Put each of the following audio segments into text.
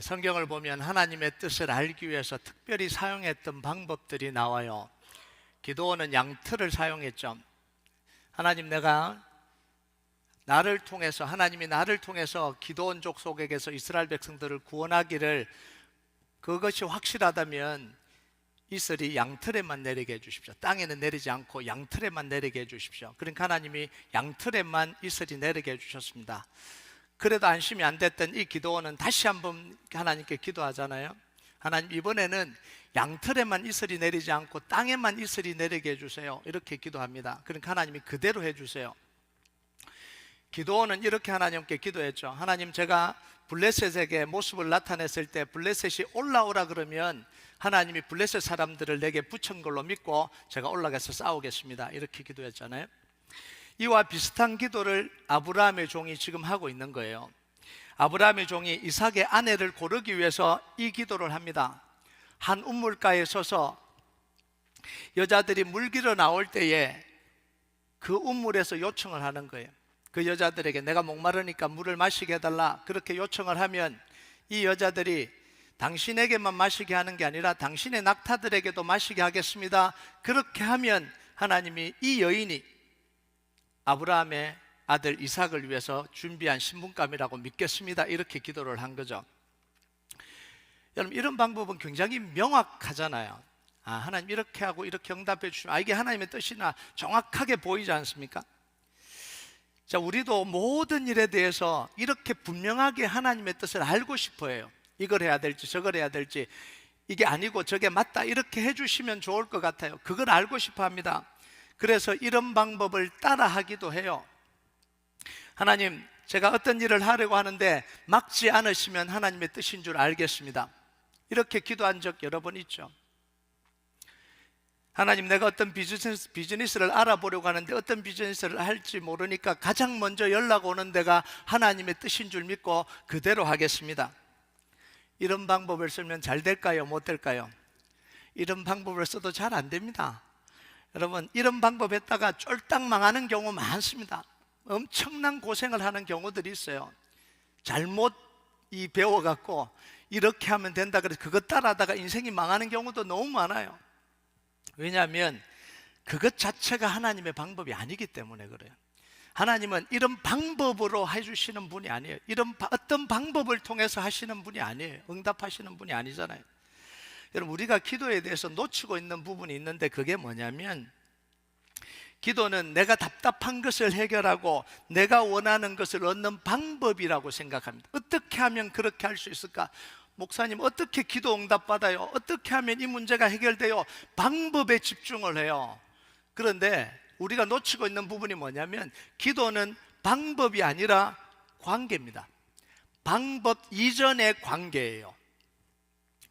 성경을 보면 하나님의 뜻을 알기 위해서 특별히 사용했던 방법들이 나와요. 기도원은 양털을 사용했죠. 하나님, 하나님이 나를 통해서 기드온 족속에게서 이스라엘 백성들을 구원하기를, 그것이 확실하다면 이슬이 양털에만 내리게 해주십시오. 땅에는 내리지 않고 양털에만 내리게 해주십시오. 그러니까 하나님이 양털에만 이슬이 내리게 해주셨습니다. 그래도 안심이 안 됐던 이 기드온은 다시 한번 하나님께 기도하잖아요. 하나님, 이번에는 양털에만 이슬이 내리지 않고 땅에만 이슬이 내리게 해주세요. 이렇게 기도합니다. 그러니까 하나님이 그대로 해주세요. 기드온은 이렇게 하나님께 기도했죠. 하나님, 제가 블레셋에게 모습을 나타냈을 때 블레셋이 올라오라 그러면 하나님이 블레셋 사람들을 내게 붙인 걸로 믿고 제가 올라가서 싸우겠습니다. 이렇게 기도했잖아요. 이와 비슷한 기도를 아브라함의 종이 지금 하고 있는 거예요. 아브라함의 종이 이삭의 아내를 고르기 위해서 이 기도를 합니다. 한 우물가에 서서 여자들이 물 길어 나올 때에 그 우물에서 요청을 하는 거예요. 그 여자들에게 내가 목마르니까 물을 마시게 해달라, 그렇게 요청을 하면 이 여자들이 당신에게만 마시게 하는 게 아니라 당신의 낙타들에게도 마시게 하겠습니다. 그렇게 하면 하나님이 이 여인이 아브라함의 아들 이삭을 위해서 준비한 신분감이라고 믿겠습니다. 이렇게 기도를 한 거죠. 여러분, 이런 방법은 굉장히 명확하잖아요. 하나님 이렇게 하고 이렇게 응답해 주시면 이게 하나님의 뜻이나 정확하게 보이지 않습니까? 자, 우리도 모든 일에 대해서 이렇게 분명하게 하나님의 뜻을 알고 싶어 해요. 이걸 해야 될지 저걸 해야 될지, 이게 아니고 저게 맞다, 이렇게 해주시면 좋을 것 같아요. 그걸 알고 싶어 합니다. 그래서 이런 방법을 따라 하기도 해요. 하나님, 제가 어떤 일을 하려고 하는데 막지 않으시면 하나님의 뜻인 줄 알겠습니다. 이렇게 기도한 적 여러 번 있죠. 하나님, 내가 어떤 비즈니스를 알아보려고 하는데 어떤 비즈니스를 할지 모르니까 가장 먼저 연락 오는 데가 하나님의 뜻인 줄 믿고 그대로 하겠습니다. 이런 방법을 쓰면 잘 될까요? 못 될까요? 이런 방법을 써도 잘 안 됩니다. 여러분, 이런 방법 했다가 쫄딱 망하는 경우 많습니다. 엄청난 고생을 하는 경우들이 있어요. 잘못 배워갖고 이렇게 하면 된다 그래서 그것 따라하다가 인생이 망하는 경우도 너무 많아요. 왜냐하면 그것 자체가 하나님의 방법이 아니기 때문에 그래요. 하나님은 이런 방법으로 해주시는 분이 아니에요. 이런 어떤 방법을 통해서 하시는 분이 아니에요. 응답하시는 분이 아니잖아요. 여러분, 우리가 기도에 대해서 놓치고 있는 부분이 있는데 그게 뭐냐면, 기도는 내가 답답한 것을 해결하고 내가 원하는 것을 얻는 방법이라고 생각합니다. 어떻게 하면 그렇게 할 수 있을까? 목사님, 어떻게 기도 응답 받아요? 어떻게 하면 이 문제가 해결돼요? 방법에 집중을 해요. 그런데 우리가 놓치고 있는 부분이 뭐냐면, 기도는 방법이 아니라 관계입니다. 방법 이전의 관계예요.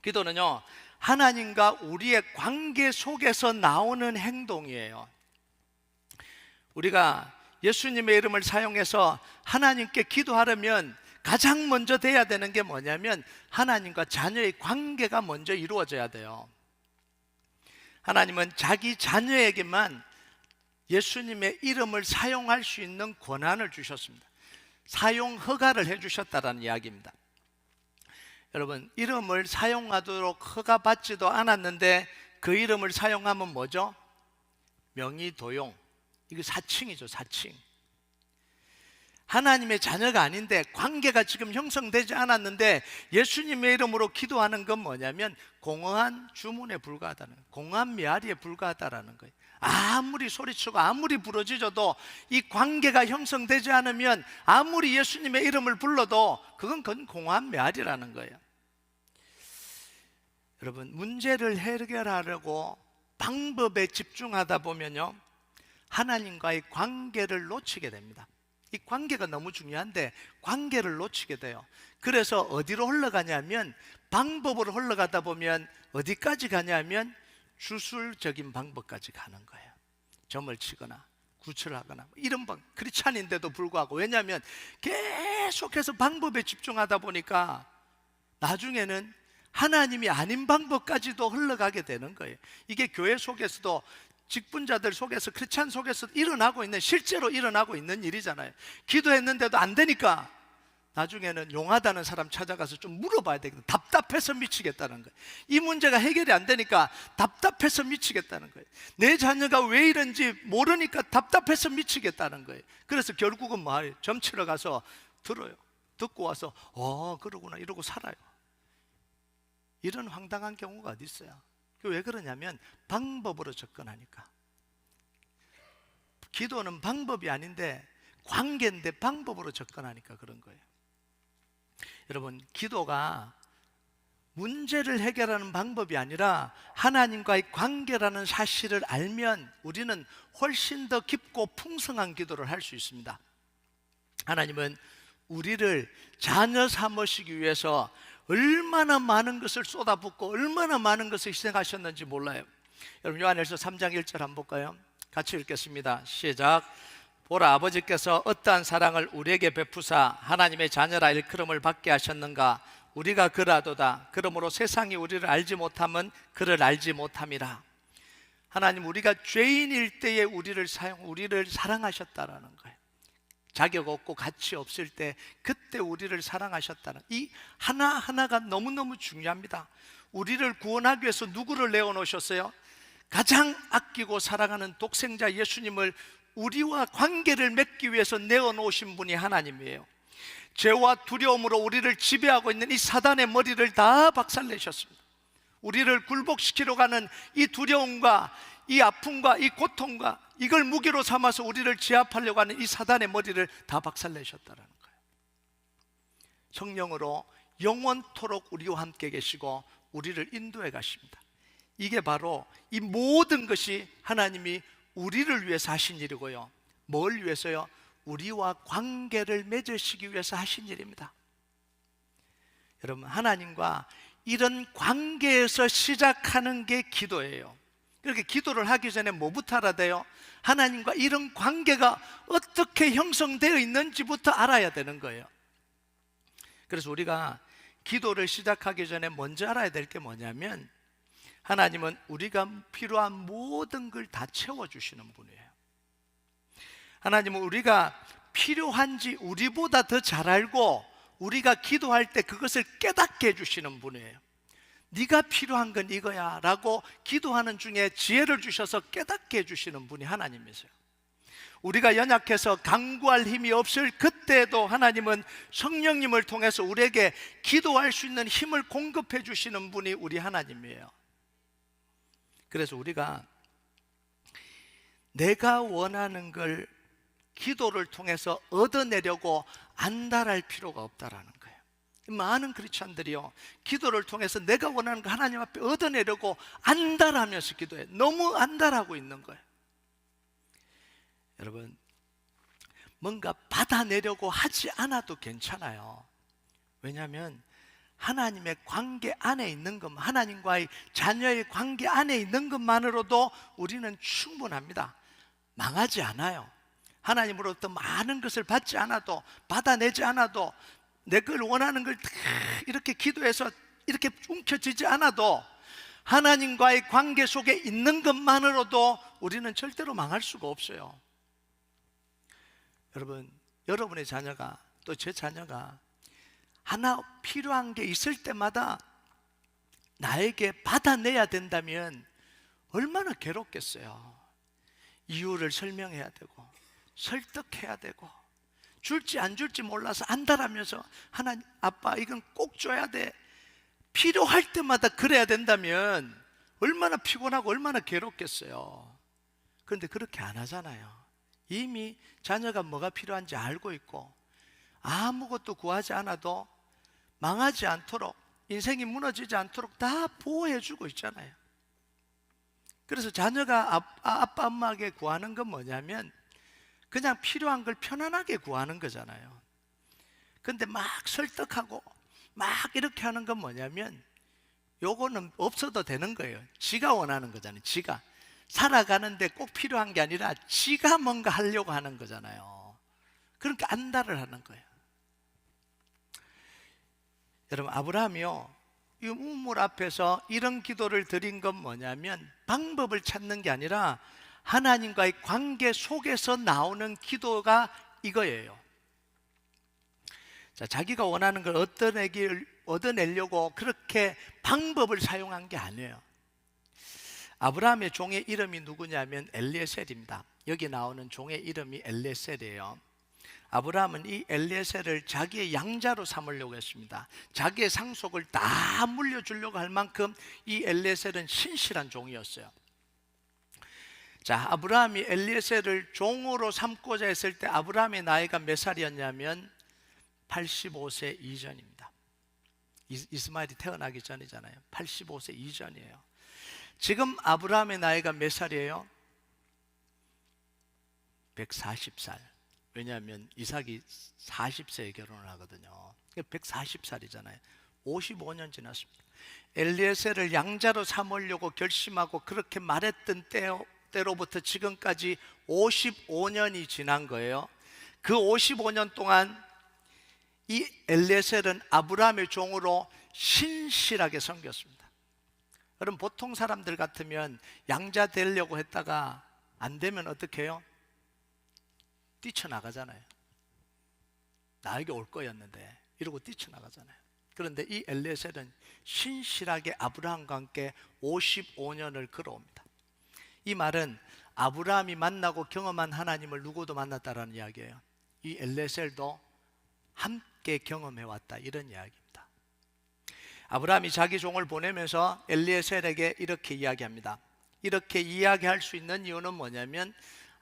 기도는요, 하나님과 우리의 관계 속에서 나오는 행동이에요. 우리가 예수님의 이름을 사용해서 하나님께 기도하려면 가장 먼저 돼야 되는 게 뭐냐면, 하나님과 자녀의 관계가 먼저 이루어져야 돼요. 하나님은 자기 자녀에게만 예수님의 이름을 사용할 수 있는 권한을 주셨습니다. 사용 허가를 해주셨다는 이야기입니다. 여러분, 이름을 사용하도록 허가받지도 않았는데 그 이름을 사용하면 뭐죠? 명의도용. 이거 사칭이죠, 사칭. 하나님의 자녀가 아닌데, 관계가 지금 형성되지 않았는데 예수님의 이름으로 기도하는 건 뭐냐면 공허한 주문에 불과하다는 거예요. 공허한 메아리에 불과하다는 거예요. 아무리 소리치고 아무리 부러지져도 이 관계가 형성되지 않으면 아무리 예수님의 이름을 불러도 그건 공허한 메아리라는 거예요. 여러분, 문제를 해결하려고 방법에 집중하다 보면요, 하나님과의 관계를 놓치게 됩니다. 이 관계가 너무 중요한데 관계를 놓치게 돼요. 그래서 어디로 흘러가냐면, 방법으로 흘러가다 보면 어디까지 가냐면 주술적인 방법까지 가는 거예요. 점을 치거나 구출하거나 이런 크리스찬인데도 불구하고. 왜냐하면 계속해서 방법에 집중하다 보니까 나중에는 하나님이 아닌 방법까지도 흘러가게 되는 거예요. 이게 교회 속에서도, 직분자들 속에서, 크리스찬 속에서 실제로 일어나고 있는 일이잖아요. 기도했는데도 안 되니까 나중에는 용하다는 사람 찾아가서 좀 물어봐야 되겠다. 답답해서 미치겠다는 거예요. 이 문제가 해결이 안 되니까 답답해서 미치겠다는 거예요. 내 자녀가 왜 이런지 모르니까 답답해서 미치겠다는 거예요. 그래서 결국은 뭐예요? 점치러 가서 들어요. 듣고 와서 그러구나 이러고 살아요. 이런 황당한 경우가 어디 있어요? 왜 그러냐면 방법으로 접근하니까. 기도는 방법이 아닌데 관계인데 방법으로 접근하니까 그런 거예요. 여러분, 기도가 문제를 해결하는 방법이 아니라 하나님과의 관계라는 사실을 알면 우리는 훨씬 더 깊고 풍성한 기도를 할 수 있습니다. 하나님은 우리를 자녀 삼으시기 위해서 얼마나 많은 것을 쏟아붓고 얼마나 많은 것을 희생하셨는지 몰라요. 여러분, 요한일서 3장 1절 한번 볼까요? 같이 읽겠습니다. 시작. 보라, 아버지께서 어떠한 사랑을 우리에게 베푸사 하나님의 자녀라 일컬음을 받게 하셨는가. 우리가 그라도다. 그러므로 세상이 우리를 알지 못함은 그를 알지 못함이라. 하나님, 우리가 죄인일 때에 우리를 사랑하셨다라는 거예요. 자격 없고 가치 없을 때 그때 우리를 사랑하셨다는 이 하나하나가 너무너무 중요합니다. 우리를 구원하기 위해서 누구를 내어놓으셨어요? 가장 아끼고 사랑하는 독생자 예수님을 우리와 관계를 맺기 위해서 내어놓으신 분이 하나님이에요. 죄와 두려움으로 우리를 지배하고 있는 이 사단의 머리를 다 박살내셨습니다. 우리를 굴복시키러 가는 이 두려움과 이 아픔과 이 고통과 이걸 무기로 삼아서 우리를 제압하려고 하는 이 사단의 머리를 다 박살내셨다는 거예요. 성령으로 영원토록 우리와 함께 계시고 우리를 인도해 가십니다. 이게 바로 이 모든 것이 하나님이 우리를 위해서 하신 일이고요. 뭘 위해서요? 우리와 관계를 맺으시기 위해서 하신 일입니다. 여러분, 하나님과 이런 관계에서 시작하는 게 기도예요. 그렇게 기도를 하기 전에 뭐부터 알아야 돼요? 하나님과 이런 관계가 어떻게 형성되어 있는지부터 알아야 되는 거예요. 그래서 우리가 기도를 시작하기 전에 먼저 알아야 될 게 뭐냐면 하나님은 우리가 필요한 모든 걸 다 채워주시는 분이에요. 하나님은 우리가 필요한지 우리보다 더 잘 알고 우리가 기도할 때 그것을 깨닫게 해주시는 분이에요. 네가 필요한 건 이거야 라고 기도하는 중에 지혜를 주셔서 깨닫게 해주시는 분이 하나님이세요. 우리가 연약해서 간구할 힘이 없을 그때에도 하나님은 성령님을 통해서 우리에게 기도할 수 있는 힘을 공급해 주시는 분이 우리 하나님이에요. 그래서 우리가 내가 원하는 걸 기도를 통해서 얻어내려고 안달할 필요가 없다라는 거예요. 많은 크리스찬들이요, 기도를 통해서 내가 원하는 거 하나님 앞에 얻어내려고 안달하면서 기도해. 너무 안달하고 있는 거예요. 여러분, 뭔가 받아내려고 하지 않아도 괜찮아요. 왜냐하면 하나님의 관계 안에 있는 것, 하나님과의 자녀의 관계 안에 있는 것만으로도 우리는 충분합니다. 망하지 않아요. 하나님으로부터 많은 것을 받지 않아도, 받아내지 않아도, 내 걸 원하는 걸 이렇게 기도해서 이렇게 움켜쥐지 않아도 하나님과의 관계 속에 있는 것만으로도 우리는 절대로 망할 수가 없어요. 여러분, 여러분의 자녀가, 또 제 자녀가 하나 필요한 게 있을 때마다 나에게 받아내야 된다면 얼마나 괴롭겠어요. 이유를 설명해야 되고 설득해야 되고 줄지 안 줄지 몰라서 안달하면서 하나님, 아빠 이건 꼭 줘야 돼, 필요할 때마다 그래야 된다면 얼마나 피곤하고 얼마나 괴롭겠어요. 그런데 그렇게 안 하잖아요. 이미 자녀가 뭐가 필요한지 알고 있고 아무것도 구하지 않아도 망하지 않도록, 인생이 무너지지 않도록 다 보호해주고 있잖아요. 그래서 자녀가 아빠 엄마에게 구하는 건 뭐냐면 그냥 필요한 걸 편안하게 구하는 거잖아요. 근데 막 설득하고 막 이렇게 하는 건 뭐냐면 요거는 없어도 되는 거예요. 지가 원하는 거잖아요. 지가 살아가는데 꼭 필요한 게 아니라 지가 뭔가 하려고 하는 거잖아요. 그러니까 안달을 하는 거예요. 여러분, 아브라함이요, 이 우물 앞에서 이런 기도를 드린 건 뭐냐면 방법을 찾는 게 아니라 하나님과의 관계 속에서 나오는 기도가 이거예요. 자, 자기가 원하는 걸 얻어내려고 그렇게 방법을 사용한 게 아니에요. 아브라함의 종의 이름이 누구냐면 엘리에셀입니다. 여기 나오는 종의 이름이 엘리에셀이에요. 아브라함은 이 엘리에셀을 자기의 양자로 삼으려고 했습니다. 자기의 상속을 다 물려주려고 할 만큼 이 엘리에셀은 신실한 종이었어요. 자, 아브라함이 엘리에셀을 종으로 삼고자 했을 때 아브라함의 나이가 몇 살이었냐면 85세 이전입니다. 이스마엘이 태어나기 전이잖아요. 85세 이전이에요. 지금 아브라함의 나이가 몇 살이에요? 140살. 왜냐하면 이삭이 40세에 결혼을 하거든요. 140살이잖아요. 55년 지났습니다. 엘리에셀을 양자로 삼으려고 결심하고 그렇게 말했던 때로부터 지금까지 55년이 지난 거예요. 그 55년 동안 이 엘리에셀은 아브라함의 종으로 신실하게 섬겼습니다. 여러분, 보통 사람들 같으면 양자 되려고 했다가 안 되면 어떻게 해요? 뛰쳐나가잖아요. 나에게 올 거였는데 이러고 뛰쳐나가잖아요. 그런데 이 엘리에셀은 신실하게 아브라함과 함께 55년을 걸어옵니다. 이 말은 아브라함이 만나고 경험한 하나님을 누구도 만났다라는 이야기예요. 이 엘리에셀도 함께 경험해왔다, 이런 이야기입니다. 아브라함이 자기 종을 보내면서 엘리에셀에게 이렇게 이야기합니다. 이렇게 이야기할 수 있는 이유는 뭐냐면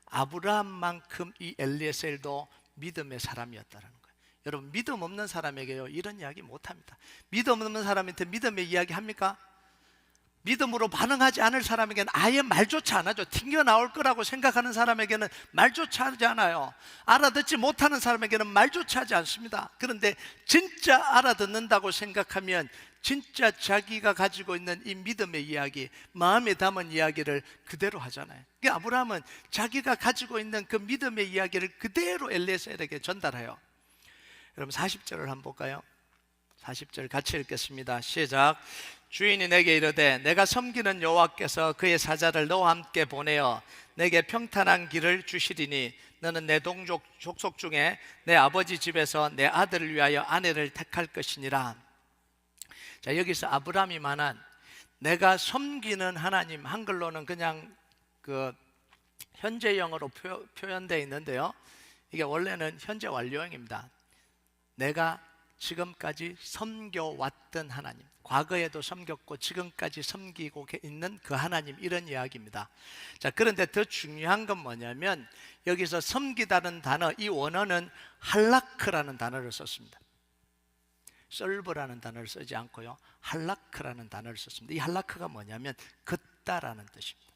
아브라함만큼 이 엘리에셀도 믿음의 사람이었다는 거예요. 여러분, 믿음 없는 사람에게요 이런 이야기 못합니다. 믿음 없는 사람한테 믿음의 이야기 합니까? 믿음으로 반응하지 않을 사람에게는 아예 말조차 안 하죠. 튕겨나올 거라고 생각하는 사람에게는 말조차 하지 않아요. 알아듣지 못하는 사람에게는 말조차 하지 않습니다. 그런데 진짜 알아듣는다고 생각하면 진짜 자기가 가지고 있는 이 믿음의 이야기, 마음에 담은 이야기를 그대로 하잖아요. 그러니까 아브라함은 자기가 가지고 있는 그 믿음의 이야기를 그대로 엘리에셀에게 전달해요. 여러분, 40절을 한번 볼까요? 40절 같이 읽겠습니다. 시작. 주인이 내게 이르되 내가 섬기는 여호와께서 그의 사자를 너와 함께 보내어 내게 평탄한 길을 주시리니 너는 내 동족 족속 중에 내 아버지 집에서 내 아들을 위하여 아내를 택할 것이니라. 자, 여기서 아브라함이 말한 내가 섬기는 하나님, 한글로는 그냥 그 현재형으로 표현되어 있는데요, 이게 원래는 현재 완료형입니다. 내가 지금까지 섬겨왔던 하나님, 과거에도 섬겼고 지금까지 섬기고 있는 그 하나님, 이런 이야기입니다. 자, 그런데 더 중요한 건 뭐냐면 여기서 섬기다는 단어, 이 원어는 할라크라는 단어를 썼습니다. 썰브라는 단어를 쓰지 않고요, 할라크라는 단어를 썼습니다. 이 할라크가 뭐냐면 걷다라는 뜻입니다.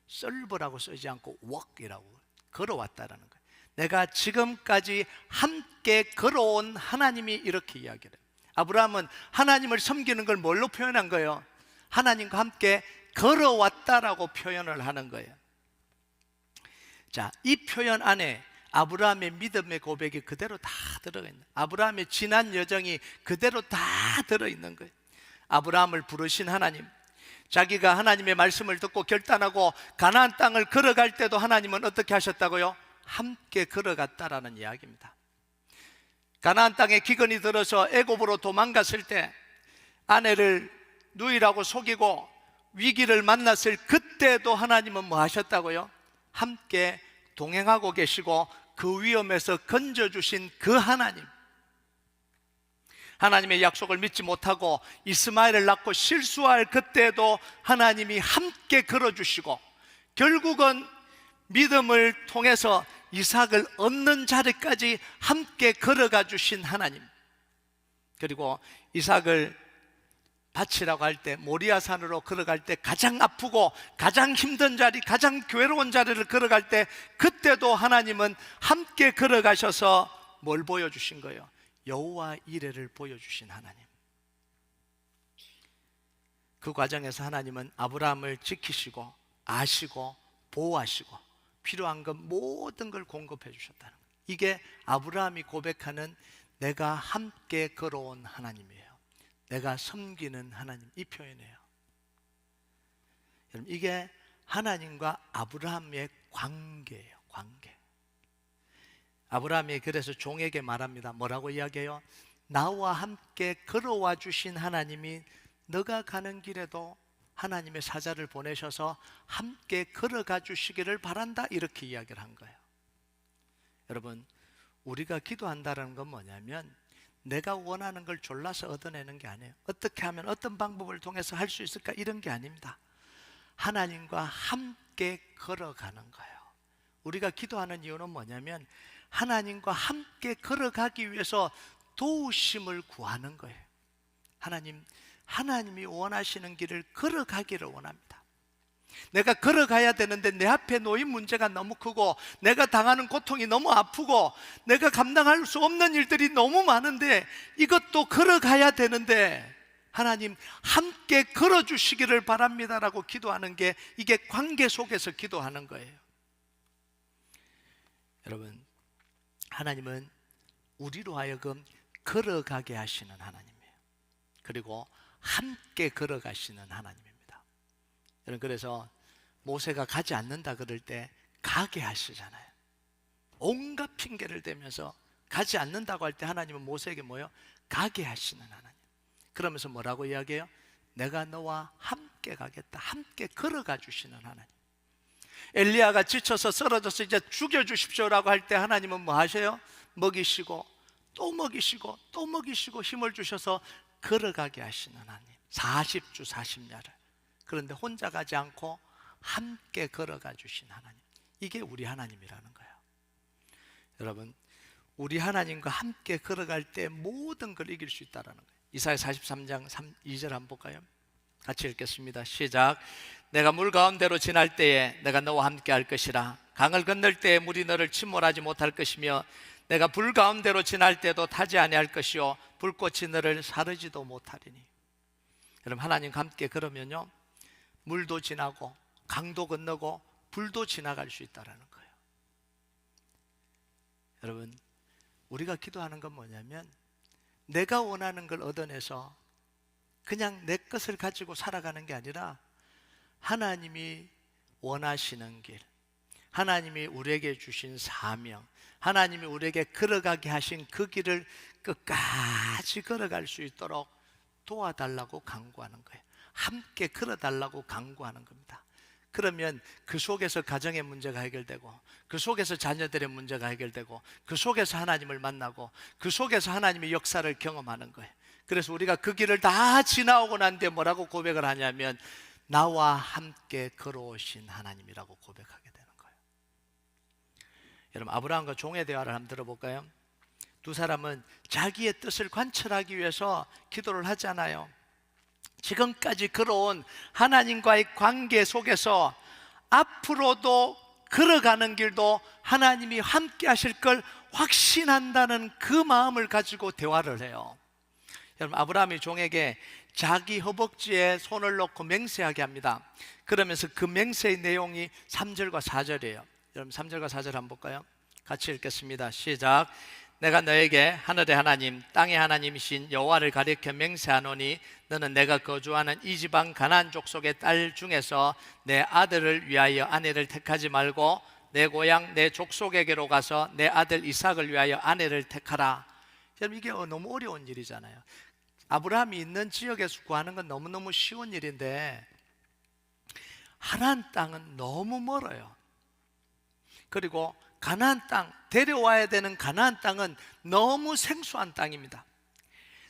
썰브라고 쓰지 않고 walk이라고, 걸어왔다라는 거예요. 내가 지금까지 함께 걸어온 하나님이 이렇게 이야기를 해요. 아브라함은 하나님을 섬기는 걸 뭘로 표현한 거예요? 하나님과 함께 걸어왔다라고 표현을 하는 거예요. 자, 이 표현 안에 아브라함의 믿음의 고백이 그대로 다 들어있는, 아브라함의 지난 여정이 그대로 다 들어있는 거예요. 아브라함을 부르신 하나님, 자기가 하나님의 말씀을 듣고 결단하고 가나안 땅을 걸어갈 때도 하나님은 어떻게 하셨다고요? 함께 걸어갔다라는 이야기입니다. 가나안 땅에 기근이 들어서 애굽으로 도망갔을 때 아내를 누이라고 속이고 위기를 만났을 그때도 하나님은 뭐 하셨다고요? 함께 동행하고 계시고 그 위험에서 건져주신 그 하나님, 하나님의 약속을 믿지 못하고 이스마엘을 낳고 실수할 그때도 하나님이 함께 걸어주시고 결국은 믿음을 통해서 이삭을 얻는 자리까지 함께 걸어가 주신 하나님, 그리고 이삭을 바치라고 할 때 모리아산으로 걸어갈 때 가장 아프고 가장 힘든 자리, 가장 괴로운 자리를 걸어갈 때 그때도 하나님은 함께 걸어가셔서 뭘 보여주신 거예요? 여호와 이레를 보여주신 하나님. 그 과정에서 하나님은 아브라함을 지키시고 아시고 보호하시고 필요한 것 모든 걸 공급해 주셨다는 거예요. 이게 아브라함이 고백하는 내가 함께 걸어온 하나님이에요. 내가 섬기는 하나님, 이 표현이에요. 여러분, 이게 하나님과 아브라함의 관계예요. 관계. 아브라함이 그래서 종에게 말합니다. 뭐라고 이야기해요? 나와 함께 걸어와 주신 하나님이 너가 가는 길에도 하나님의 사자를 보내셔서 함께 걸어가 주시기를 바란다, 이렇게 이야기를 한 거예요. 여러분, 우리가 기도한다는 건 뭐냐면 내가 원하는 걸 졸라서 얻어내는 게 아니에요. 어떻게 하면 어떤 방법을 통해서 할 수 있을까, 이런 게 아닙니다. 하나님과 함께 걸어가는 거예요. 우리가 기도하는 이유는 뭐냐면 하나님과 함께 걸어가기 위해서 도우심을 구하는 거예요. 하나님이 원하시는 길을 걸어가기를 원합니다. 내가 걸어가야 되는데 내 앞에 놓인 문제가 너무 크고 내가 당하는 고통이 너무 아프고 내가 감당할 수 없는 일들이 너무 많은데 이것도 걸어가야 되는데 하나님 함께 걸어주시기를 바랍니다라고 기도하는 게, 이게 관계 속에서 기도하는 거예요. 여러분, 하나님은 우리로 하여금 걸어가게 하시는 하나님이에요. 그리고 함께 걸어가시는 하나님입니다. 여러분, 그래서 모세가 가지 않는다 그럴 때 가게 하시잖아요. 온갖 핑계를 대면서 가지 않는다고 할 때 하나님은 모세에게 뭐예요? 가게 하시는 하나님. 그러면서 뭐라고 이야기해요? 내가 너와 함께 가겠다. 함께 걸어가 주시는 하나님. 엘리야가 지쳐서 쓰러져서 이제 죽여주십시오라고 할 때 하나님은 뭐 하세요? 먹이시고 또 먹이시고 또 먹이시고 힘을 주셔서 걸어가게 하시는 하나님. 40주 40야를. 그런데 혼자 가지 않고 함께 걸어가 주신 하나님. 이게 우리 하나님이라는 거예요. 여러분, 우리 하나님과 함께 걸어갈 때 모든 걸 이길 수 있다는 거예요. 이사야 43장 2절 한번 볼까요? 같이 읽겠습니다. 시작. 내가 물 가운데로 지날 때에 내가 너와 함께 할 것이라. 강을 건널 때에 물이 너를 침몰하지 못할 것이며 내가 불 가운데로 지날 때도 타지 아니할 것이요 불꽃이 너를 사르지도 못하리니. 여러분, 하나님과 함께 걸으면요 물도 지나고 강도 건너고 불도 지나갈 수 있다는 거예요. 여러분, 우리가 기도하는 건 뭐냐면 내가 원하는 걸 얻어내서 그냥 내 것을 가지고 살아가는 게 아니라 하나님이 원하시는 길, 하나님이 우리에게 주신 사명, 하나님이 우리에게 걸어가게 하신 그 길을 끝까지 걸어갈 수 있도록 도와달라고 간구하는 거예요. 함께 걸어달라고 간구하는 겁니다. 그러면 그 속에서 가정의 문제가 해결되고 그 속에서 자녀들의 문제가 해결되고 그 속에서 하나님을 만나고 그 속에서 하나님의 역사를 경험하는 거예요. 그래서 우리가 그 길을 다 지나오고 난 뒤에 뭐라고 고백을 하냐면 나와 함께 걸어오신 하나님이라고 고백하게 되는 거예요. 여러분, 아브라함과 종의 대화를 한번 들어볼까요? 두 사람은 자기의 뜻을 관철하기 위해서 기도를 하잖아요. 지금까지 걸어온 하나님과의 관계 속에서 앞으로도 걸어가는 길도 하나님이 함께 하실 걸 확신한다는 그 마음을 가지고 대화를 해요. 여러분, 아브라함이 종에게 자기 허벅지에 손을 놓고 맹세하게 합니다. 그러면서 그 맹세의 내용이 3절과 4절이에요. 여러분, 3절과 4절 한번 볼까요? 같이 읽겠습니다. 시작. 내가 너에게 하늘의 하나님 땅의 하나님이신 여호와를 가리켜 맹세하노니 너는 내가 거주하는 이 지방 가나안 족속의 딸 중에서 내 아들을 위하여 아내를 택하지 말고 내 고향 내 족속에게로 가서 내 아들 이삭을 위하여 아내를 택하라. 여러분, 이게 너무 어려운 일이잖아요. 아브라함이 있는 지역에서 구하는 건 너무너무 쉬운 일인데 하나안 땅은 너무 멀어요. 그리고 가나안 땅, 데려와야 되는 가나안 땅은 너무 생소한 땅입니다.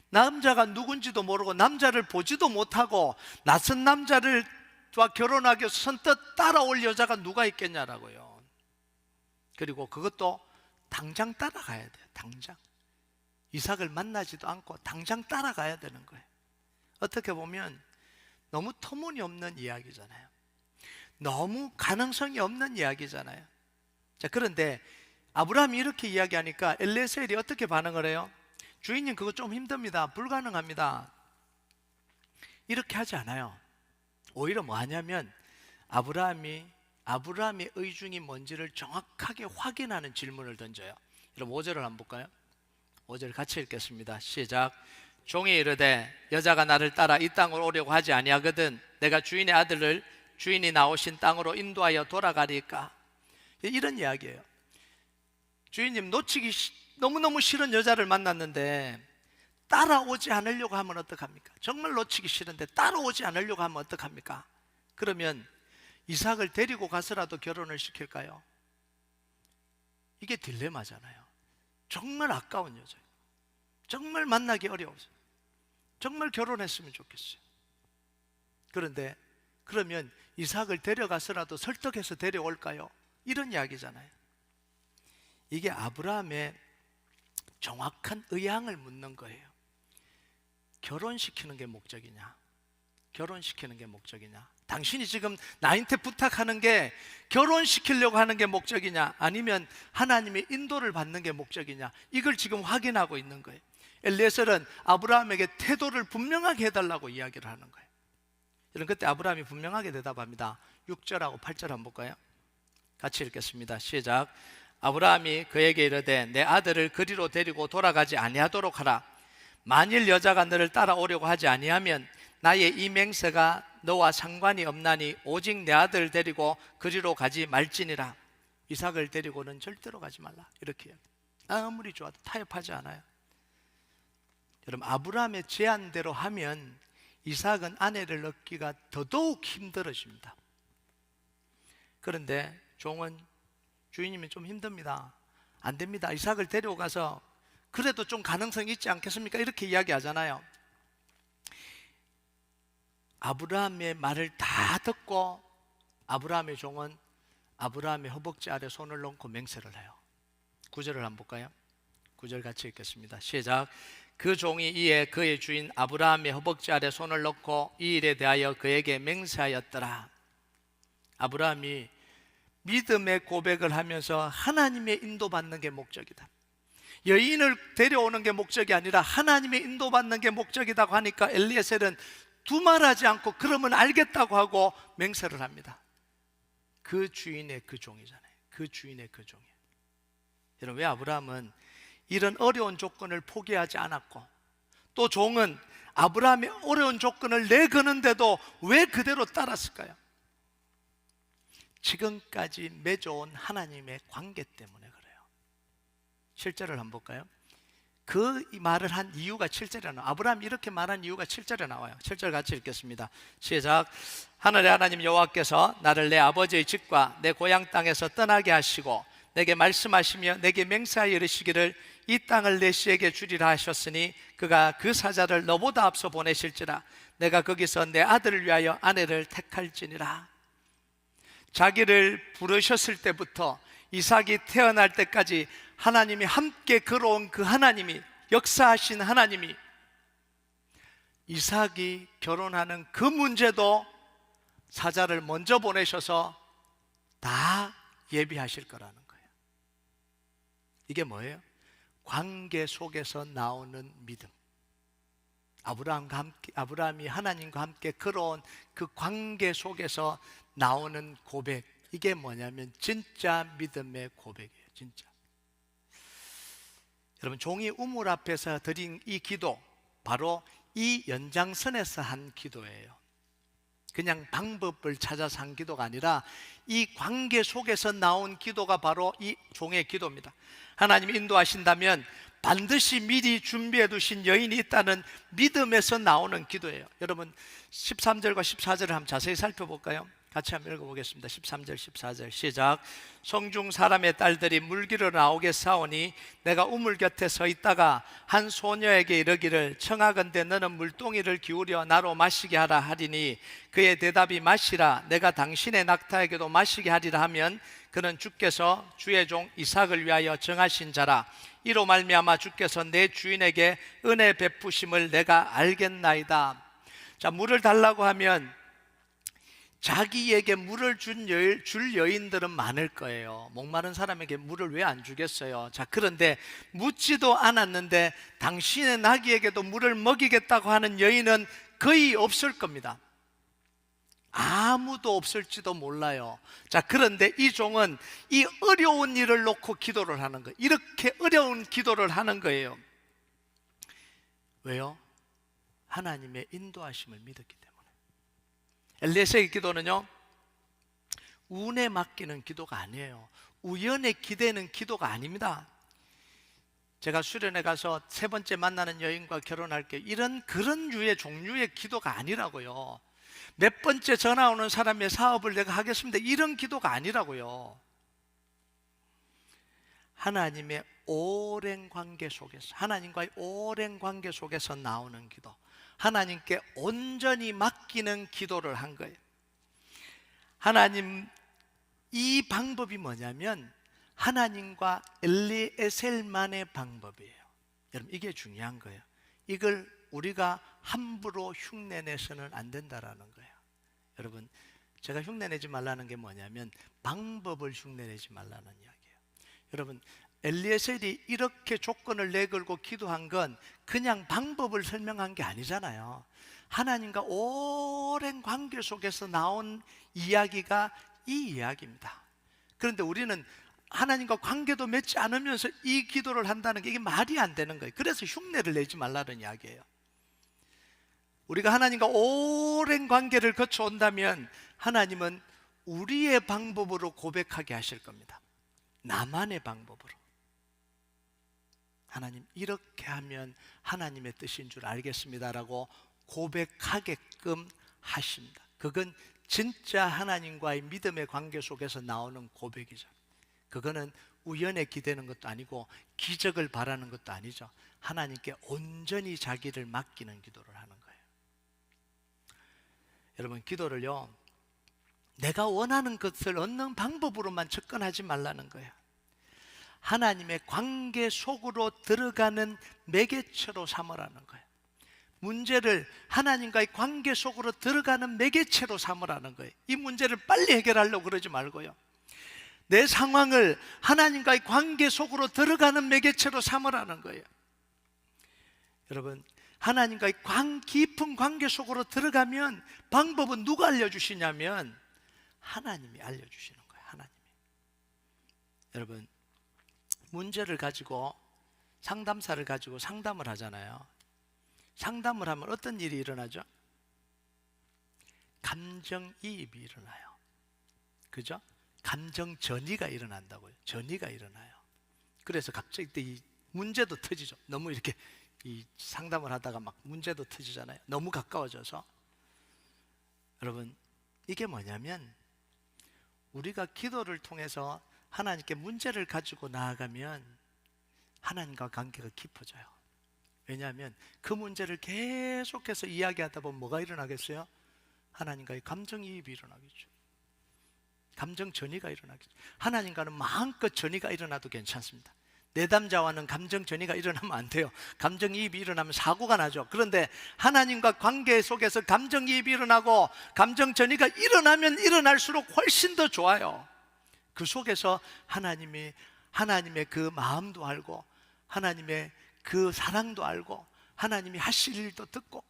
남자가 누군지도 모르고 남자를 보지도 못하고 낯선 남자와 결혼하기 위해서 선뜻 따라올 여자가 누가 있겠냐라고요. 그리고 그것도 당장 따라가야 돼요. 당장. 이삭을 만나지도 않고 당장 따라가야 되는 거예요. 어떻게 보면 너무 터무니없는 이야기잖아요. 너무 가능성이 없는 이야기잖아요. 자, 그런데 아브라함이 이렇게 이야기하니까 엘ie셀이 어떻게 반응을 해요? 주인님, 그거 좀 힘듭니다. 불가능합니다. 이렇게 하지 않아요. 오히려 뭐 하냐면 아브라함의 의중이 뭔지를 정확하게 확인하는 질문을 던져요. 여러분, 5절을 한번 볼까요? 5절 같이 읽겠습니다. 시작. 종이 이르되 여자가 나를 따라 이 땅으로 오려고 하지 아니하거든 내가 주인의 아들을 주인이 나오신 땅으로 인도하여 돌아가리까. 이런 이야기예요. 주인님, 놓치기 너무너무 싫은 여자를 만났는데 따라오지 않으려고 하면 어떡합니까? 정말 놓치기 싫은데 따라오지 않으려고 하면 어떡합니까? 그러면 이삭을 데리고 가서라도 결혼을 시킬까요? 이게 딜레마잖아요. 정말 아까운 여자예요. 정말 만나기 어려워서 정말 결혼했으면 좋겠어요. 그런데 그러면 이삭을 데려가서라도 설득해서 데려올까요? 이런 이야기잖아요. 이게 아브라함의 정확한 의향을 묻는 거예요. 결혼시키는 게 목적이냐? 결혼시키는 게 목적이냐? 당신이 지금 나한테 부탁하는 게 결혼시키려고 하는 게 목적이냐? 아니면 하나님의 인도를 받는 게 목적이냐? 이걸 지금 확인하고 있는 거예요. 엘리에셀은 아브라함에게 태도를 분명하게 해달라고 이야기를 하는 거예요. 여러분, 그때 아브라함이 분명하게 대답합니다. 6절하고 8절 한번 볼까요? 같이 읽겠습니다. 시작. 아브라함이 그에게 이르되 내 아들을 그리로 데리고 돌아가지 아니하도록 하라. 만일 여자가 너를 따라오려고 하지 아니하면 나의 이 맹세가 너와 상관이 없나니 오직 내 아들을 데리고 그리로 가지 말지니라. 이삭을 데리고는 절대로 가지 말라. 이렇게 해요. 아무리 좋아도 타협하지 않아요. 여러분, 아브라함의 제안대로 하면 이삭은 아내를 얻기가 더더욱 힘들어집니다. 그런데 종은 주인님이 좀 힘듭니다. 안 됩니다. 이삭을 데리고 가서 그래도 좀 가능성이 있지 않겠습니까? 이렇게 이야기하잖아요. 아브라함의 말을 다 듣고 아브라함의 종은 아브라함의 허벅지 아래 손을 놓고 맹세를 해요. 9절을 한번 볼까요? 9절 같이 읽겠습니다. 시작. 그 종이 이에 그의 주인 아브라함의 허벅지 아래 손을 놓고 이 일에 대하여 그에게 맹세하였더라. 아브라함이 믿음의 고백을 하면서 하나님의 인도받는 게 목적이다. 여인을 데려오는 게 목적이 아니라 하나님의 인도받는 게 목적이라고 하니까 엘리에셀은 두말하지 않고 그러면 알겠다고 하고 맹세를 합니다. 그 주인의 그 종이잖아요. 그 주인의 그 종이에요. 여러분, 왜 아브라함은 이런 어려운 조건을 포기하지 않았고 또 종은 아브라함의 어려운 조건을 내거는데도 왜 그대로 따랐을까요? 지금까지 맺어온 하나님의 관계 때문에 그래요. 7절을 한번 볼까요? 그 말을 한 이유가 7절에 나와요. 아브라함이 이렇게 말한 이유가 7절에 나와요. 7절 같이 읽겠습니다. 시작. 하늘의 하나님 여호와께서 나를 내 아버지의 집과 내 고향 땅에서 떠나게 하시고 내게 말씀하시며 내게 맹세하여 이르시기를 이 땅을 내 씨에게 주리라 하셨으니 그가 그 사자를 너보다 앞서 보내실지라 내가 거기서 내 아들을 위하여 아내를 택할지니라. 자기를 부르셨을 때부터 이삭이 태어날 때까지 하나님이 함께 걸어온 그 하나님이, 역사하신 하나님이 이삭이 결혼하는 그 문제도 사자를 먼저 보내셔서 다 예비하실 거라는 거예요. 이게 뭐예요? 관계 속에서 나오는 믿음. 아브라함이 하나님과 함께 걸어온 그 관계 속에서 나오는 고백. 이게 뭐냐면 진짜 믿음의 고백이에요. 진짜. 여러분, 종이 우물 앞에서 드린 이 기도, 바로 이 연장선에서 한 기도예요. 그냥 방법을 찾아서 한 기도가 아니라 이 관계 속에서 나온 기도가 바로 이 종의 기도입니다. 하나님이 인도하신다면 반드시 미리 준비해 두신 여인이 있다는 믿음에서 나오는 기도예요. 여러분, 13절과 14절을 한번 자세히 살펴볼까요? 같이 한번 읽어보겠습니다. 13절 14절 시작. 성중 사람의 딸들이 물기로 나오게 싸우니 내가 우물 곁에 서 있다가 한 소녀에게 이르기를 청하건대 너는 물동이를 기울여 나로 마시게 하라 하리니 그의 대답이 마시라 내가 당신의 낙타에게도 마시게 하리라 하면 그는 주께서 주의 종 이삭을 위하여 정하신 자라. 이로 말미암아 주께서 내 주인에게 은혜 베푸심을 내가 알겠나이다. 자, 물을 달라고 하면 자기에게 물을 줄 여인들은 많을 거예요. 목마른 사람에게 물을 왜 안 주겠어요? 자, 그런데 묻지도 않았는데 당신의 나귀에게도 물을 먹이겠다고 하는 여인은 거의 없을 겁니다. 아무도 없을지도 몰라요. 자, 그런데 이 종은 이 어려운 일을 놓고 기도를 하는 거예요. 이렇게 어려운 기도를 하는 거예요. 왜요? 하나님의 인도하심을 믿었기 때문에. 엘리에셀의 기도는요, 운에 맡기는 기도가 아니에요. 우연에 기대는 기도가 아닙니다. 제가 수련회 가서 세 번째 만나는 여인과 결혼할게요, 그런 류의 종류의 기도가 아니라고요. 몇 번째 전화 오는 사람의 사업을 내가 하겠습니다, 이런 기도가 아니라고요. 하나님의 오랜 관계 속에서, 하나님과의 오랜 관계 속에서 나오는 기도, 하나님께 온전히 맡기는 기도를 한 거예요. 하나님, 이 방법이 뭐냐면 하나님과 엘리에셀만의 방법이에요. 여러분, 이게 중요한 거예요. 이걸 우리가 함부로 흉내내서는 안 된다라는 거예요. 여러분, 제가 흉내내지 말라는 게 뭐냐면 방법을 흉내내지 말라는 이야기예요. 여러분, 엘리에셀이 이렇게 조건을 내걸고 기도한 건 그냥 방법을 설명한 게 아니잖아요. 하나님과 오랜 관계 속에서 나온 이야기가 이 이야기입니다. 그런데 우리는 하나님과 관계도 맺지 않으면서 이 기도를 한다는 게 이게 말이 안 되는 거예요. 그래서 흉내를 내지 말라는 이야기예요. 우리가 하나님과 오랜 관계를 거쳐온다면 하나님은 우리의 방법으로 고백하게 하실 겁니다. 나만의 방법으로. 하나님, 이렇게 하면 하나님의 뜻인 줄 알겠습니다라고 고백하게끔 하십니다. 그건 진짜 하나님과의 믿음의 관계 속에서 나오는 고백이죠. 그거는 우연에 기대는 것도 아니고 기적을 바라는 것도 아니죠. 하나님께 온전히 자기를 맡기는 기도를 하는 거예요. 여러분, 기도를요, 내가 원하는 것을 얻는 방법으로만 접근하지 말라는 거예요. 하나님의 관계 속으로 들어가는 매개체로 삼으라는 거예요. 문제를 하나님과의 관계 속으로 들어가는 매개체로 삼으라는 거예요. 이 문제를 빨리 해결하려고 그러지 말고요, 내 상황을 하나님과의 관계 속으로 들어가는 매개체로 삼으라는 거예요. 여러분, 하나님과의 깊은 관계 속으로 들어가면 방법은 누가 알려주시냐면 하나님이 알려주시는 거예요. 하나님이. 여러분, 문제를 가지고 상담사를 가지고 상담을 하잖아요. 상담을 하면 어떤 일이 일어나죠? 감정이입이 일어나요. 그죠? 감정 전이가 일어난다고요. 전이가 일어나요. 그래서 갑자기 이 문제도 터지죠. 너무 이렇게 이 상담을 하다가 막 문제도 터지잖아요. 너무 가까워져서. 여러분, 이게 뭐냐면 우리가 기도를 통해서 하나님께 문제를 가지고 나아가면 하나님과 관계가 깊어져요. 왜냐하면 그 문제를 계속해서 이야기하다 보면 뭐가 일어나겠어요? 하나님과의 감정이입이 일어나겠죠. 감정 전이가 일어나겠죠. 하나님과는 마음껏 전이가 일어나도 괜찮습니다. 내담자와는 감정 전이가 일어나면 안 돼요. 감정이입이 일어나면 사고가 나죠. 그런데 하나님과 관계 속에서 감정이입이 일어나고 감정 전이가 일어나면 일어날수록 훨씬 더 좋아요. 그 속에서 하나님의 그 마음도 알고 하나님의 그 사랑도 알고 하나님이 하실 일도 듣고.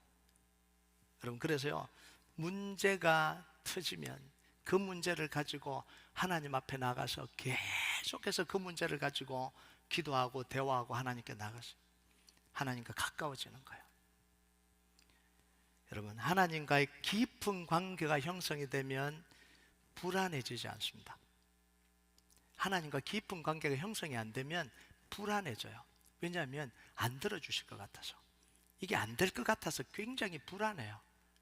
여러분, 그래서요, 문제가 터지면 그 문제를 가지고 하나님 앞에 나가서 계속해서 그 문제를 가지고 기도하고 대화하고 하나님께 나가서 하나님과 가까워지는 거예요. 여러분, 하나님과의 깊은 관계가 형성이 되면 불안해지지 않습니다. 하나님과 깊은 관계가 형성이 안 되면 불안해져요. 왜냐하면 안 들어주실 것 같아서, 이게 안 될 것 같아서 굉장히 불안해요.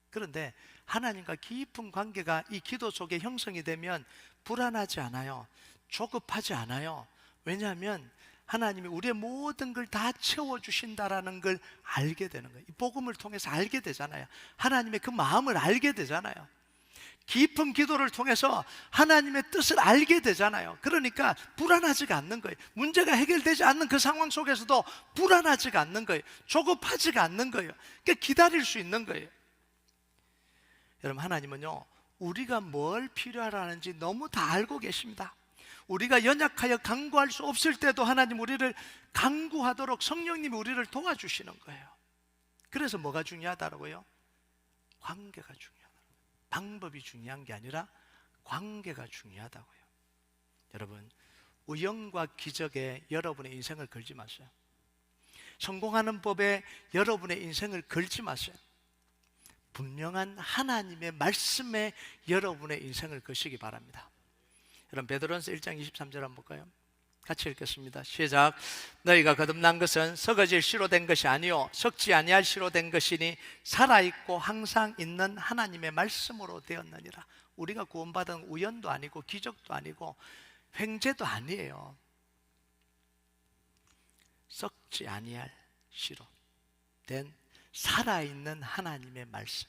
그런데 하나님과 깊은 관계가 이 기도 속에 형성이 되면 불안하지 않아요. 조급하지 않아요. 왜냐하면 하나님이 우리의 모든 걸 다 채워주신다라는 걸 알게 되는 거예요. 이 복음을 통해서 알게 되잖아요. 하나님의 그 마음을 알게 되잖아요. 깊은 기도를 통해서 하나님의 뜻을 알게 되잖아요. 그러니까 불안하지가 않는 거예요. 문제가 해결되지 않는 그 상황 속에서도 불안하지가 않는 거예요. 조급하지가 않는 거예요. 그러니까 기다릴 수 있는 거예요. 여러분, 하나님은요, 우리가 뭘 필요하라는지 너무 다 알고 계십니다. 우리가 연약하여 간구할 수 없을 때도 하나님 우리를 간구하도록 성령님이 우리를 도와주시는 거예요. 그래서 뭐가 중요하다고요? 관계가 중요하다. 방법이 중요한 게 아니라 관계가 중요하다고요. 여러분, 우연과 기적에 여러분의 인생을 걸지 마세요. 성공하는 법에 여러분의 인생을 걸지 마세요. 분명한 하나님의 말씀에 여러분의 인생을 거시기 바랍니다. 그럼 베드로전서 1장 23절 한번 볼까요? 같이 읽겠습니다. 시작. 너희가 거듭난 것은 썩어질 씨로 된 것이 아니요 썩지 아니할 씨로 된 것이니 살아있고 항상 있는 하나님의 말씀으로 되었느니라. 우리가 구원받은 우연도 아니고 기적도 아니고 횡재도 아니에요. 썩지 아니할 씨로 된 살아있는 하나님의 말씀,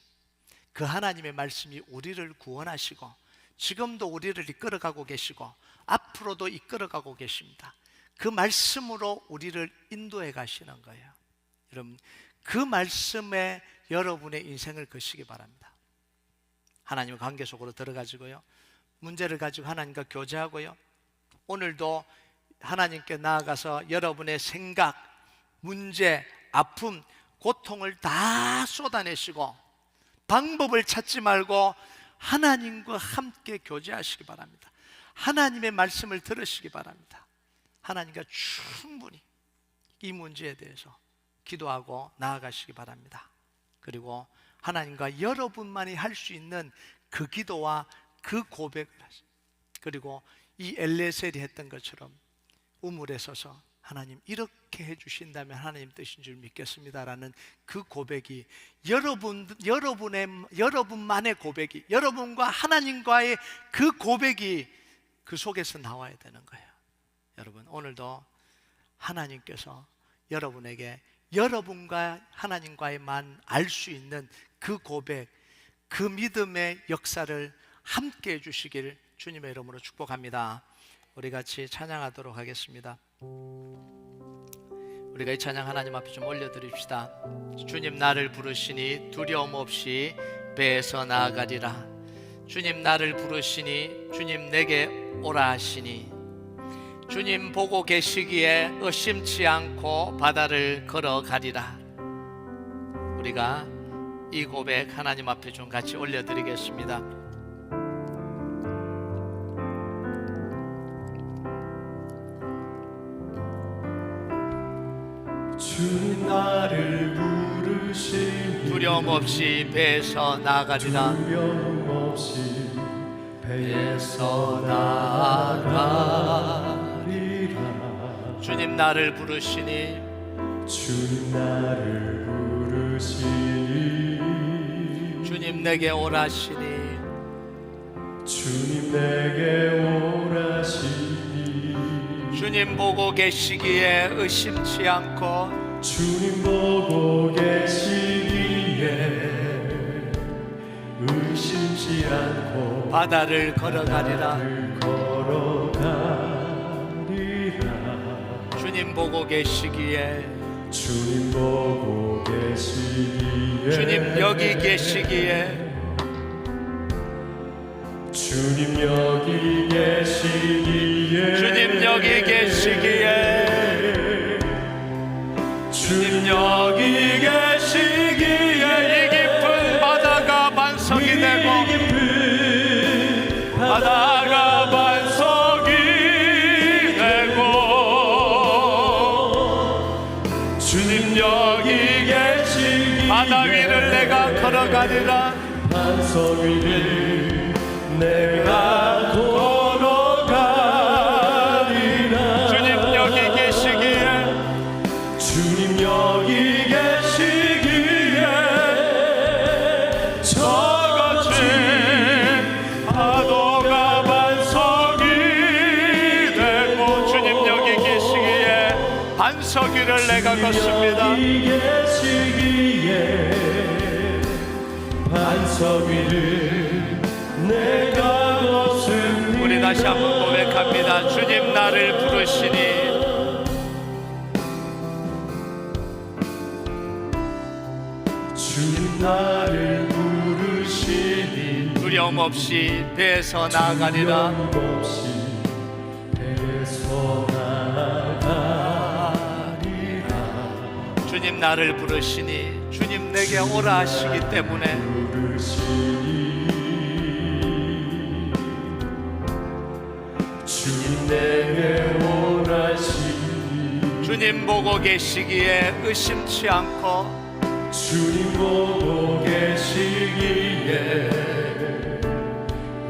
그 하나님의 말씀이 우리를 구원하시고 지금도 우리를 이끌어가고 계시고 앞으로도 이끌어가고 계십니다. 그 말씀으로 우리를 인도해 가시는 거예요. 여러분, 그 말씀에 여러분의 인생을 거시기 바랍니다. 하나님의 관계 속으로 들어가지고요, 문제를 가지고 하나님과 교제하고요, 오늘도 하나님께 나아가서 여러분의 생각, 문제, 아픔, 고통을 다 쏟아내시고 방법을 찾지 말고 하나님과 함께 교제하시기 바랍니다. 하나님의 말씀을 들으시기 바랍니다. 하나님과 충분히 이 문제에 대해서 기도하고 나아가시기 바랍니다. 그리고 하나님과 여러분만이 할 수 있는 그 기도와 그 고백을 하시고, 그리고 이 엘레셀이 했던 것처럼 우물에 서서 하나님 이렇게 해주신다면 하나님 뜻인 줄 믿겠습니다라는 그 고백이 여러분만의 고백이, 여러분과 하나님과의 그 고백이 그 속에서 나와야 되는 거예요. 여러분, 오늘도 하나님께서 여러분에게 여러분과 하나님과의만 알 수 있는 그 고백, 그 믿음의 역사를 함께 해주시길 주님의 이름으로 축복합니다. 우리 같이 찬양하도록 하겠습니다. 우리가 이 찬양 하나님 앞에 좀 올려드립시다. 주님 나를 부르시니 두려움 없이 배에서 나아가리라. 주님 나를 부르시니 주님 내게 오라 하시니 주님 보고 계시기에 의심치 않고 바다를 걸어가리라. 우리가 이 고백 하나님 앞에 좀 같이 올려드리겠습니다. 주님 나를 부르시니 두려움 없이 배에서 나아가리라. 두려움 없이 배에서 나아가리라. 주님 나를 부르시니 주님 나를 부르시니 주님 내게 오라시니 주님 내게 오라시니 주님 보고 계시기에 의심치 않고 주님 보고 계시기에 의심치 않고 바다를 걸어가리라. 주님 보고 계시기에 주님 보고 계시기에 주님 여기 계시기에 주님 여기 계시기에 주님 여기 계시기에 주님 여기 계시기에 이 깊은 바다가 반석이 되고 바다가 반석이 되고 주님 여기 계시기에 바다 위를 내가 걸어가리라. 반석 위를 내가 걸어가리라. 주님 여기 계시기에 주님 여기 계시기에 저같이 파도가 반석이 되고 주님 여기 계시기에 반석 위를 내가 걷습니다. 여기 계시기에 반석 위를 내가 걷습니다. 우리 다시 한번 고백합니다. 주님 나를 부르시니 주님 나를 부르시니 두려움 없이 배에서 나아가리라. 두려움 없이 배에서 나아가리라. 주님 나를 부르시니 주님 내게 오라 하시기 때문에 부르시니 주님 내게 오라시니 주님 보고 계시기에 의심치 않고 주님 보고 계시기에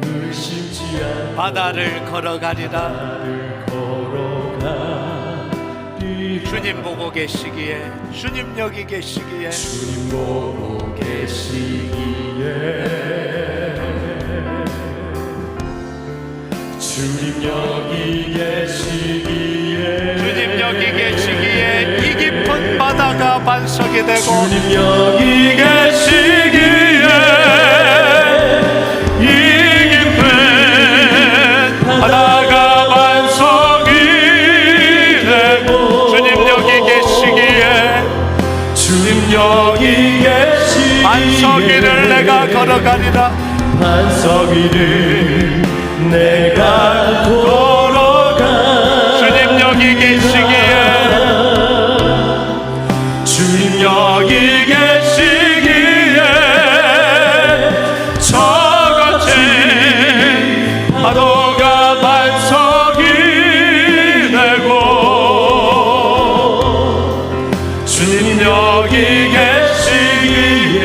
의심치 바다를 걸어가리라. 나를 걸어가리라. 주님 보고 계시기에, 주님 여기 계시기에, 주님 보고 계시기에, 주님 여기 계시기에, 주님 여기 계시기에 이 깊은 바다가 반석이 되고, 주님 여기 계시기에 이 깊은 바다가 반석이 되고, 주님 여기 계시기에 주님 여기 계시기에 반석이를 내가 걸어가리라. 반석이를 내가 걸어가. 주님 여기 계시기에, 주님 여기 계시기에 저같이 파도가 반석이 되고, 주님 여기 계시기에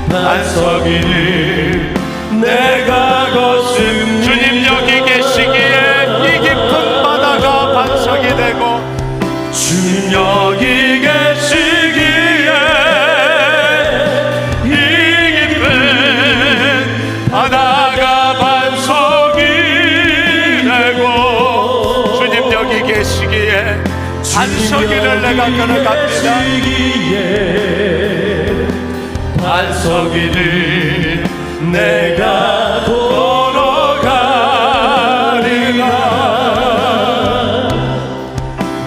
반석이를 내가 걷습니다. 주님 여기 계시기에 이 깊은 바다가 반석이 되고, 주님 여기 계시기에 이 깊은 바다가 반석이 되고, 주님 여기 계시기에 반석이를 내가 걸어갑니다. 반석이를 내가 걸어가리라.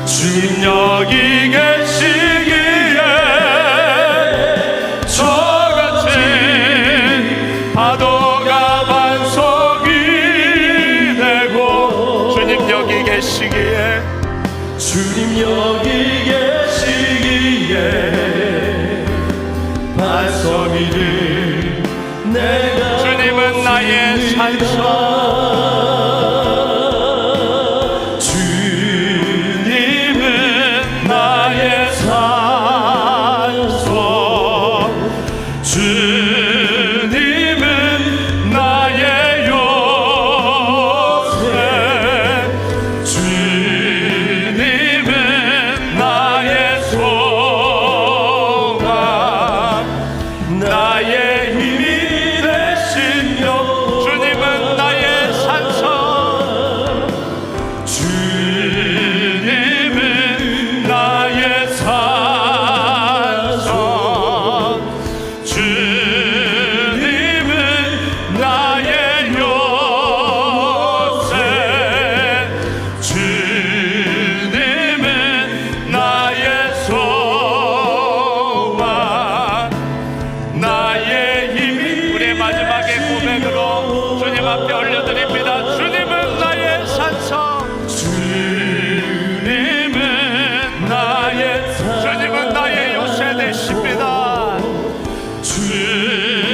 주님 여기 계시기에 저같은 파도가 반석이 되고, 주님 여기 계시기에, 주님 여기 계시기에 반석이를 내가 주님은 나의 산소, 주님은 나의 산소, 주님은 나의 요새, 주님은 나의 소망, 나의 힘이 되시며, 주님은 나의 산소, 주님은 나의 산소, 주님은 나의 요새, 주님은 나의 소망, 나의 힘이. 우리의 마지막의 고백으로 주님 앞에 올려드립니다. 주님은 나의 산소, 주님은 나의 주님은 나의 요새 되십니다. 주님은